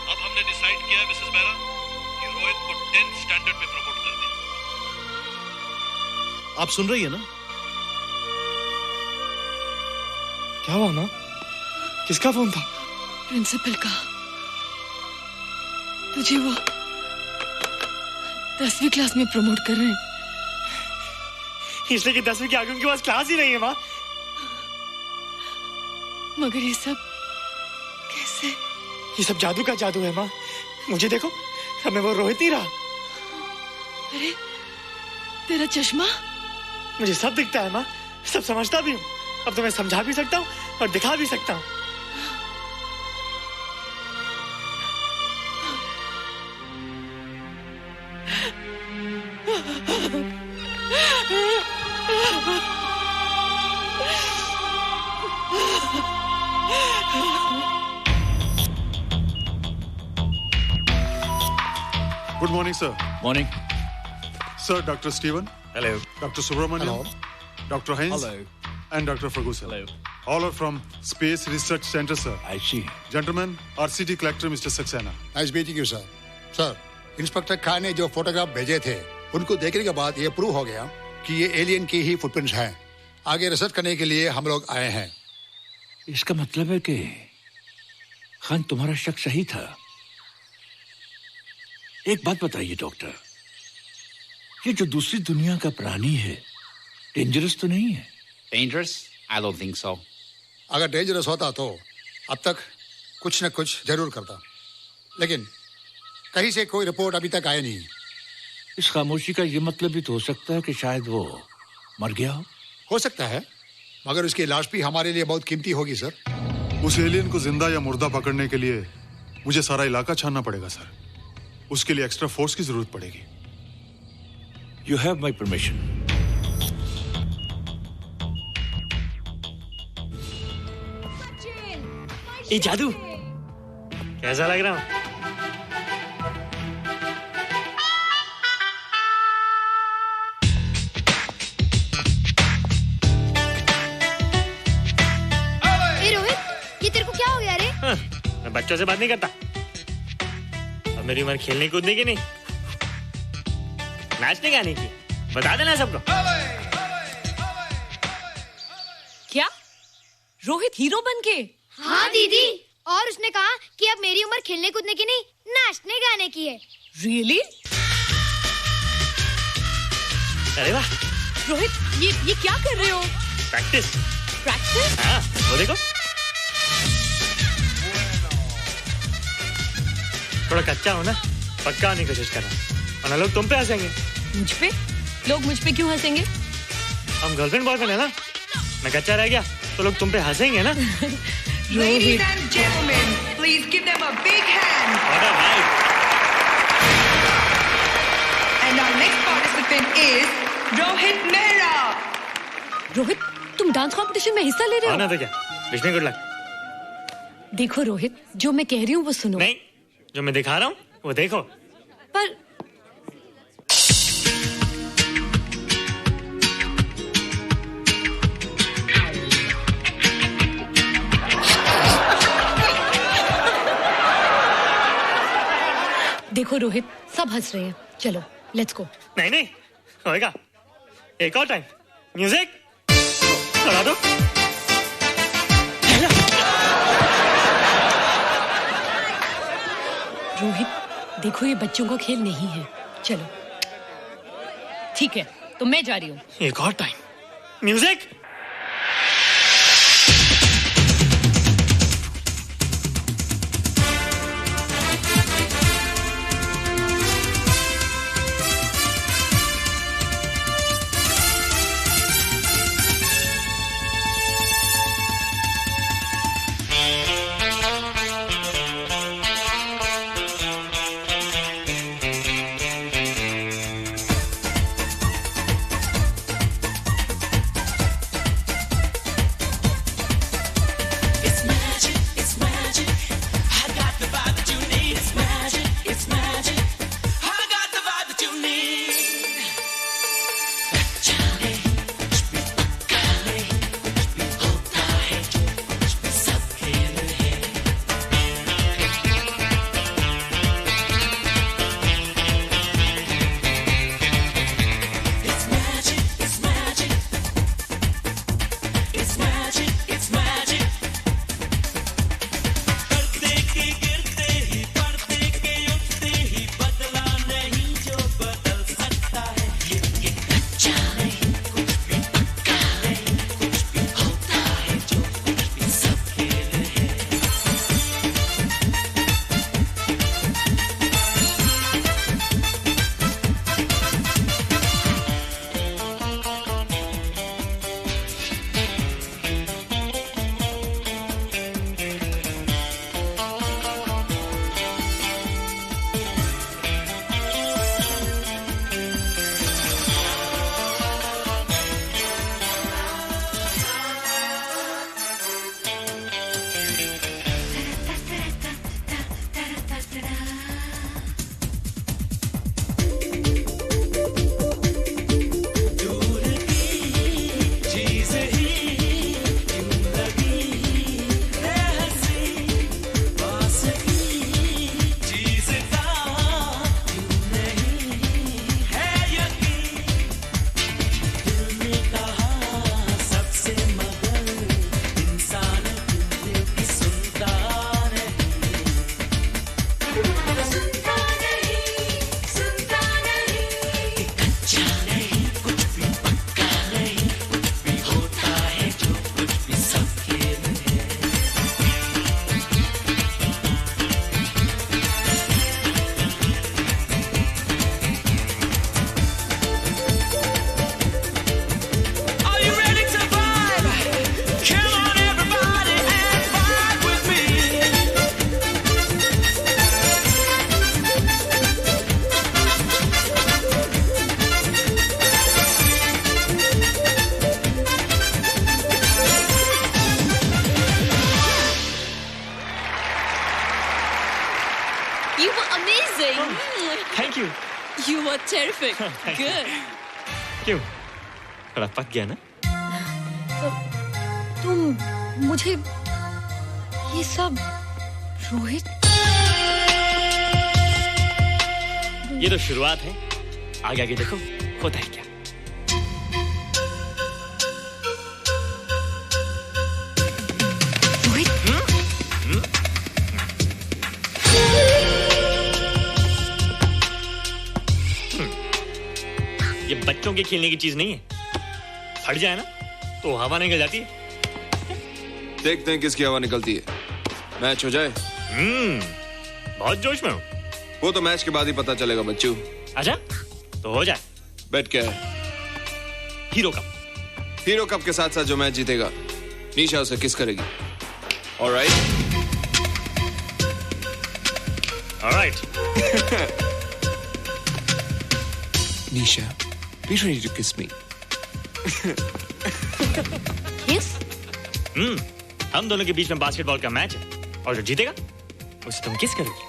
अब हमने डिसाइड किया है मिसेस बेरा कि रोहित को 10th स्टैंडर्ड में प्रमोट कर दें। आप सुन रही है ना?
क्या हुआ माँ? किसका फोन था?
प्रिंसिपल का। तुझे वो 10वीं क्लास में प्रमोट कर रहे हैं।
इसलिए कि 10वीं के आगे उनके पास क्लास ही नहीं है माँ।
मगर ये सब कैसे?
ये सब जादू का जादू है माँ। मुझे देखो, अब मैं वो रोहित नहीं रहा।
अरे तेरा चश्मा?
मुझे सब दिखता है माँ, सब समझता भी हूँ। अब तो मैं समझा भी सकता हूँ और दिखा भी सकता हूँ।
Good morning, sir.
Morning.
Sir, Dr. Stephen.
Hello.
Dr. Subramaniam.
Hello.
Dr. Haynes.
Hello.
And Dr. Ferguson.
Hello.
All are from Space Research Center, sir.
I see.
Gentlemen, RCT collector Mr. Saxena.
Nice meeting you sir. Sir, inspector Khan ने जो photograph भेजे थे उनको देखने के बाद ये prove हो गया कि ये एलियन की ही फुटप्रिंट्स हैं। आगे रिसर्च करने के लिए हम लोग आए हैं।
इसका मतलब है कि खान तुम्हारा शक सही था। एक बात बताइए डॉक्टर, ये जो दूसरी दुनिया का प्राणी है डेंजरस तो नहीं है?
Dangerous? I don't think so.
अगर डेंजरस होता तो अब तक कुछ न कुछ जरूर करता, लेकिन कहीं से कोई रिपोर्ट अभी तक आई नहीं।
इस खामोशी का ये मतलब भी तो हो सकता है कि शायद वो मर गया
हो सकता है, मगर उसकी लाश भी हमारे लिए बहुत कीमती होगी सर।
उस एलियन को जिंदा या मुर्दा पकड़ने के लिए मुझे सारा इलाका छानना पड़ेगा सर। उसके लिए एक्स्ट्रा फोर्स की जरूरत पड़ेगी।
You have my permission.
ये जादू कैसा लग रहा हूँ?
ए रोहित, ये तेरे को क्या हो गया रे?
मैं बच्चों से बात नहीं करता। अब मेरी उम्र खेलने कूदने की नहीं, नाचने गाने की। बता देना सबको।
क्या रोहित हीरो बन के?
हाँ दीदी, और उसने कहा कि अब मेरी उम्र खेलने कूदने की नहीं, नाचने गाने की है।
रियली?
अरे वाह
रोहित, ये क्या कर रहे हो?
प्रैक्टिस।
प्रैक्टिस?
हाँ, वो देखो। थोड़ा कच्चा हो ना, पक्का होने की कोशिश कर रहा, वरना लोग तुम पे हंसेंगे।
मुझ पे? लोग मुझ पे क्यों हंसेंगे?
हम गर्लफ्रेंड बॉयफ्रेंड है ना, मैं कच्चा रह गया तो लोग तुम पे हंसेंगे ना।
Ladies and gentlemen, please give them a big hand.
All right.
And our next participant is Rohit Mehra.
Rohit, तुम डांस कंपटीशन में हिस्सा ले रहे हो?
ना तो क्या, विश मी गुड लक।
देखो रोहित, जो मैं कह रही हूँ वो सुनो।
नहीं, जो मैं दिखा रहा हूँ वो देखो।
पर देखो रोहित, सब हंस रहे हैं। चलो लेट्स गो।
नहीं नहीं होएगा, एक और टाइम। म्यूजिक चला दो।
रोहित देखो, ये बच्चों का खेल नहीं है। चलो ठीक है, तो मैं जा रही हूँ।
एक और time. Music.
You were terrific. Good.
क्यों? थोड़ा पक गया ना?
तुम मुझे ये सब रोहित,
ये तो शुरुआत है, आगे आगे देखो होता है क्या। ये बच्चों के खेलने की चीज नहीं है, फट जाए ना तो हवा निकल जाती है।
देखते हैं किसकी हवा निकलती है। मैच हो जाए।
बहुत जोश में हूँ।
वो तो मैच के बाद ही पता चलेगा बच्चू।
अच्छा तो हो जाए।
बेट क्या है?
Hero cup.
हीरो कप के साथ साथ जो मैच जीतेगा निशा उसे किस करेगी। Alright.
Nisha, be ready to kiss me.
किस?
हम दोनों के बीच में बास्केटबॉल का मैच है और जो जीतेगा उसे तुम किस करोगी।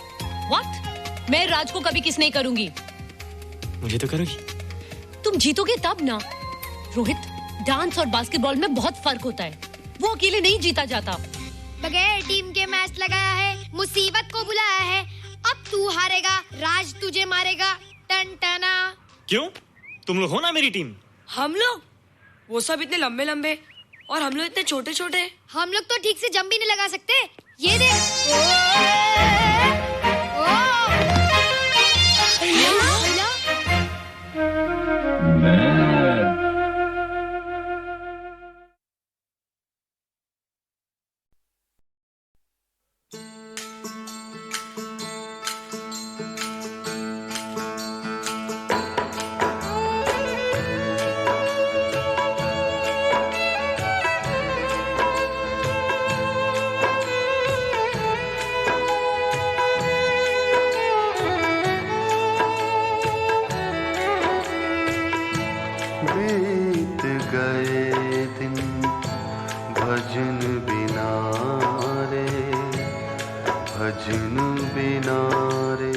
What? मैं राज को कभी किस नहीं करूंगी।
मुझे तो करोगी।
तुम जीतोगे तब ना। रोहित, डांस और बास्केटबॉल में बहुत फर्क होता है, वो अकेले नहीं जीता जाता।
बगैर टीम के मैच लगाया है, मुसीबत को बुलाया है। अब तू हारेगा, राज तुझे मारेगा। टन टना।
क्यों? तुम लोग हो ना मेरी टीम।
हम लोग? वो सब इतने लंबे लंबे और हम लोग इतने छोटे छोटे।
हम लोग तो ठीक से जंप भी नहीं लगा सकते। ये देख।
बीत गए दिन भजन बिना रे, भजन बिना रे।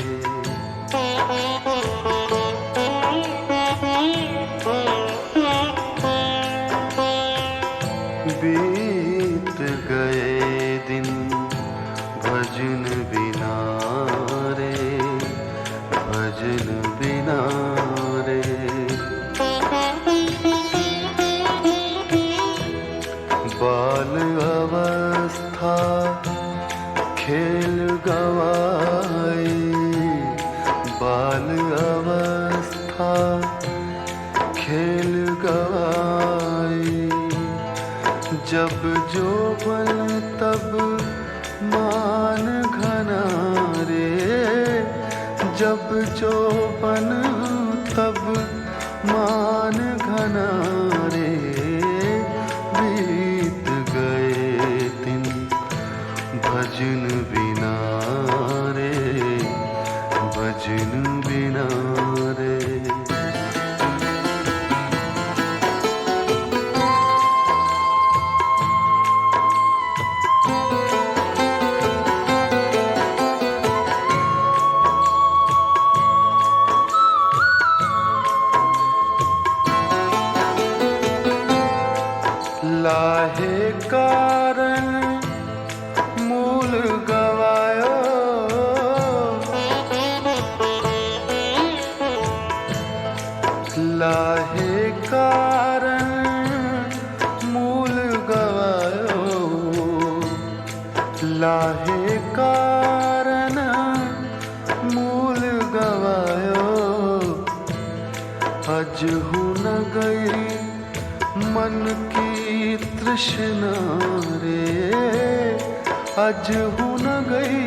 बीत गए दिन भजन बिना रे, भजन बिना रे। बाल अवस्था खेल गवाई, बाल अवस्था खेल गवाई। जब जो बन तब मान घना रे, जब जो बन तब मान घना रे। बीत गए दिन भजन बिना रे, भजन बिना रे। लाहे कारण मूल गवायो, लाहे कारण मूल गवायो, लाहे कारण मूल गवायो। अज हूँ न गई मन की तृष्णा रे, अज हूँ न गई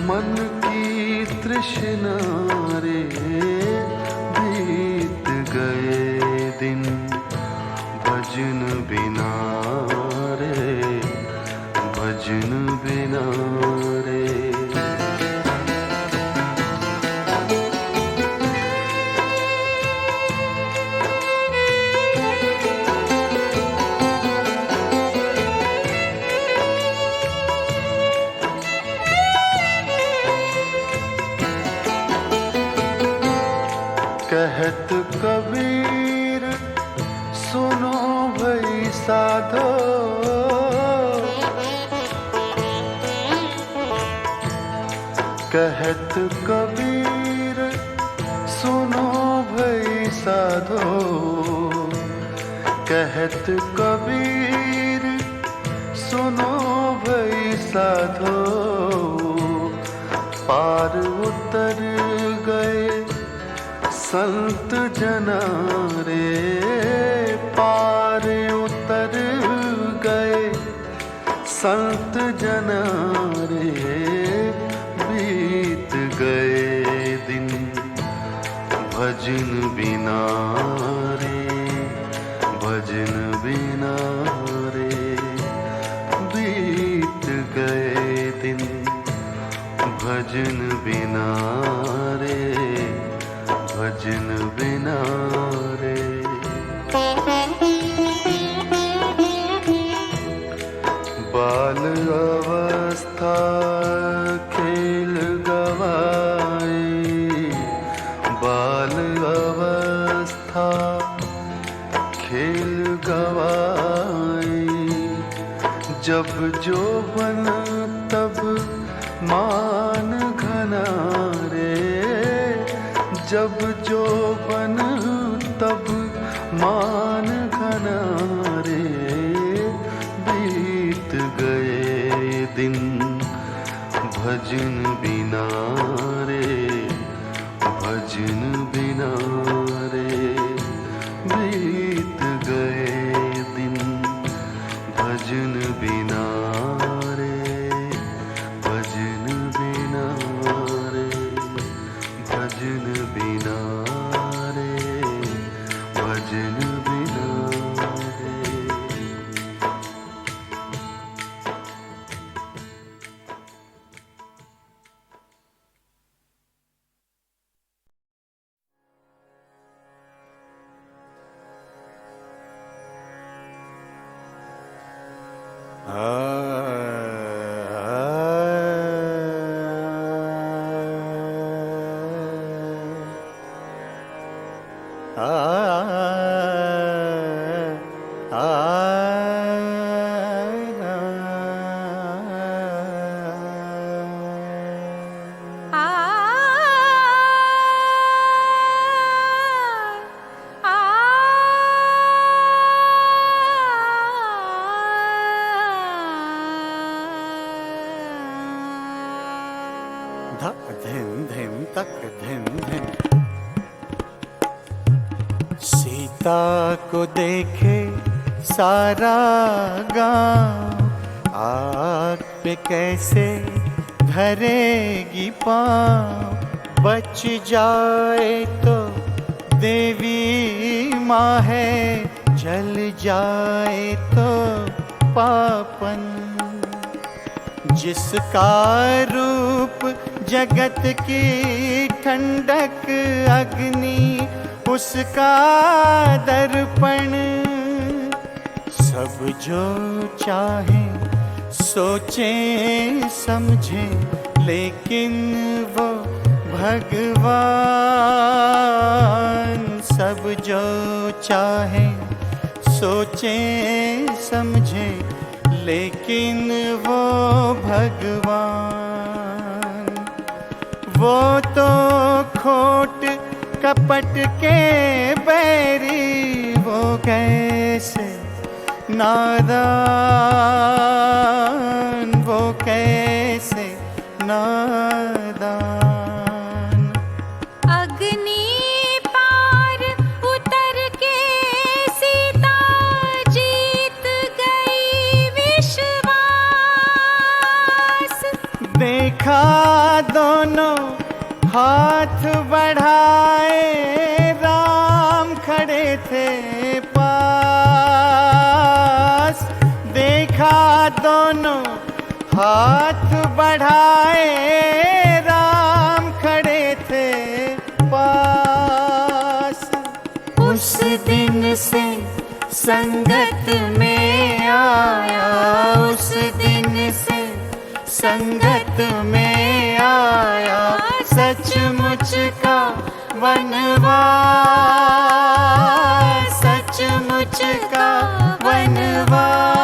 मन की तृष्णा रे। बीत गए दिन भजन बिना रे, भजन बिना रे। साधो कहत कबीर सुनो भई साधो कहत कबीर सुनो भई साधो पार उतर गए संत जना रे पार उतर गए संत जना रे बीत गए दिन भजन बिना रे भजन बिना रे बीत गए दिन भजन बिना रे भजन बिना रे बाल अवस्था खेल गवाई बाल अवस्था खेल गवाई जब जो बन तब मान घना रे जब जो बन तब मान घना रे बीत गए दिन भजन बिना रे भजन बिना रे बीत गए दिन भजन बिना रे भजन बिना रे भजन बिना रे भजन बिना रे
सीता को देखे सारा गांव आग पे कैसे धरेगी पाँव बच जाए तो देवी माँ है जल जाए तो पापन जिसका रूप जगत की ठंडक अग्नि उसका दर्पण सब जो चाहे सोचें समझें लेकिन वो भगवान सब जो चाहे सोचें समझें लेकिन वो भगवान वो तो खोट कपट के बैरी वो कैसे नादान वो कैसे नादान
अग्नि पार उतर के सीता जीत गई विश्वास
देखा दोनों हाथ बढ़ाए राम खड़े थे पास देखा दोनों हाथ बढ़ाए राम खड़े थे पास उस दिन से संगत में आया उस दिन से संगत में आया सचमुच का वनवास सचमुच सोच का वनवास